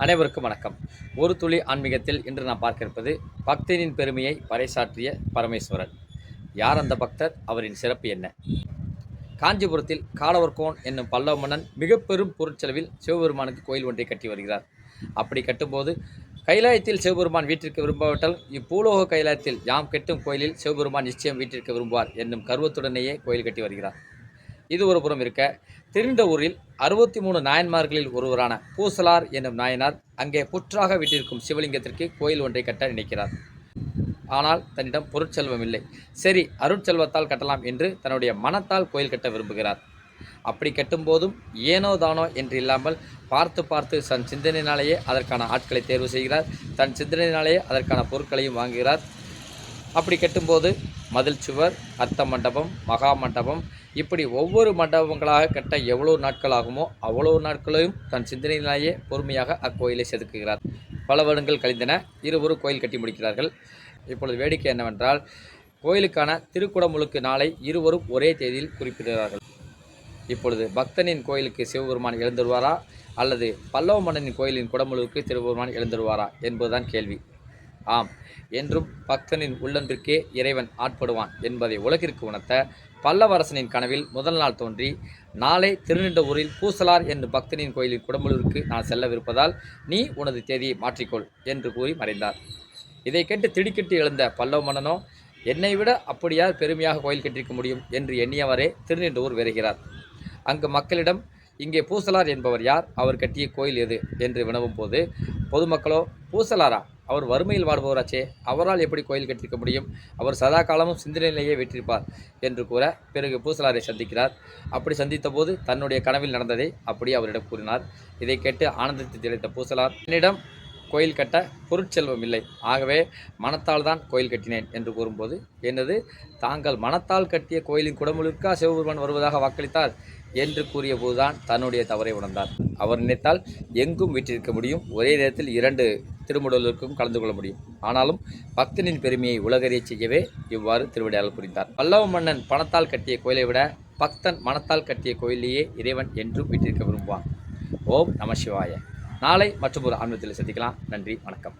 அனைவருக்கும் வணக்கம். ஒரு துளி ஆன்மீகத்தில் இன்று நாம் பார்க்க இருப்பது பக்தனின் பெருமையை பறைசாற்றிய பரமேஸ்வரர். யார் அந்த பக்தர்? அவரின் சிறப்பு என்ன? காஞ்சிபுரத்தில் காடவர்கோன் என்னும் பல்லவ மன்னன் மிக பெரும் பொருட்செலவில் சிவபெருமானுக்கு கோயில் ஒன்றை கட்டி வருகிறார். அப்படி கட்டும்போது கைலாயத்தில் சிவபெருமான் வீட்டிற்கு விரும்பாவிட்டால் இப்பூலோக கைலாயத்தில் யாம் கட்டும் கோயிலில் சிவபெருமான் நிச்சயம் வீட்டிற்கு விரும்புவார் என்னும் கருவத்துடனேயே கோயில் கட்டி வருகிறார். இது ஒரு புறம் இருக்க, திருநின்றவூரில் 63 நாயன்மார்களில் ஒருவரான பூசலார் என்னும் நாயனார் அங்கே புற்றாக விட்டிருக்கும் சிவலிங்கத்திற்கு கோயில் ஒன்றை கட்ட நினைக்கிறார். ஆனால் தன்னிடம் பொருட்செல்வம் இல்லை. சரி, அருட்செல்வத்தால் கட்டலாம் என்று தன்னுடைய மனத்தால் கோயில் கட்ட விரும்புகிறார். அப்படி கட்டும்போதும் ஏனோ தானோ என்று இல்லாமல் பார்த்து பார்த்து தன் சிந்தனையினாலேயே அதற்கான ஆட்களை தேர்வு செய்கிறார். தன் சிந்தனையினாலேயே அதற்கான பொருட்களையும் வாங்குகிறார். அப்படி கட்டும்போது மதில் சுவர், அர்த்த மண்டபம், மகா மண்டபம், இப்படி ஒவ்வொரு மண்டபங்களாக கட்ட எவ்வளோ நாட்கள் ஆகுமோ அவ்வளோ நாட்களையும் தன் சிந்தனையிலேயே பொறுமையாக அக்கோயிலை செதுக்குகிறார். பல வருடங்கள் கழிந்தன. இருவரும் கோயில் கட்டி முடிக்கிறார்கள். இப்பொழுது வேடிக்கை என்னவென்றால், கோயிலுக்கான திருக்குடமுழுக்கு நாளை இருவரும் ஒரே தேதியில் குறிப்பிடுகிறார்கள். இப்பொழுது பக்தனின் கோயிலுக்கு சிவபெருமான் எழுந்துருவாரா அல்லது பல்லவ மன்னனின் கோயிலின் குடமுழுக்கு சிவபெருமான் எழுந்துருவாரா என்பதுதான் கேள்வி. ஆம், என்றும் பக்தனின் உள்ளன்பிற்கே இறைவன் ஆட்படுவான் என்பதை உலகிற்கு உணர்த்த பல்லவரசனின் கனவில் முதல் நாள் தோன்றி, நாளை திருநின்றவூரில் பூசலார் என்னும் பக்தனின் கோயிலின் குடமுழுக்கு நான் செல்லவிருப்பதால் நீ உனது தேதியை மாற்றிக்கொள் என்று கூறி மறைந்தார். இதை கேட்டு திடுக்கிட்டு எழுந்த பல்லவ மன்னனோ, என்னை விட அப்படியார் பெருமையாக கோயில் கட்டிருக்க முடியும் என்று எண்ணியவரே திருநின்றவூர் வருகிறார். அங்கு மக்களிடம், இங்கே பூசலார் என்பவர் யார், அவர் கட்டிய கோயில் எது என்று வினவும் போது பொதுமக்களோ, பூசலாரா, அவர் வறுமையில் வாடுபவராச்சே, அவரால் எப்படி கோயில் கட்டிருக்க முடியும், அவர் சதா காலமும் சிந்தனையிலேயே வெற்றிருப்பார் என்று கூற, பிறகு பூசலாரை சந்திக்கிறார். அப்படி சந்தித்த போது தன்னுடைய கனவில் நடந்ததை அப்படியே அவரிடம் கூறினார். இதை கேட்டு ஆனந்தத்தை திளைத்த பூசலார், என்னிடம் கோயில் கட்ட பொருட்செல்வம் இல்லை, ஆகவே மனத்தால் தான் கோயில் கட்டினேன் என்று கூறும்போது, என்னது, தாங்கள் மனத்தால் கட்டிய கோயிலின் குடமுழுக்கா சிவபெருமான் வருவதாக வாக்களித்தார் என்று கூறிய போதுதான் தன்னுடைய தவறை உணர்ந்தார். அவர் நினைத்தால் எங்கும் வீற்றிருக்க முடியும், ஒரே நேரத்தில் 2 திருமுடலுக்கும் கலந்து கொள்ள முடியும். ஆனாலும் பக்தனின் பெருமையை உலகறிய செய்யவே இவ்வாறு திருவிடையாளர் புரிந்தார். பல்லவ மன்னன் பணத்தால் கட்டிய கோயிலை விட பக்தன் மனத்தால் கட்டிய கோயிலேயே இறைவன் என்றும் வீற்றிருக்க விரும்புவான். ஓம் நம சிவாய. நாளை மற்றொரு ஆன்மீகத்தில் சந்திக்கலாம். நன்றி, வணக்கம்.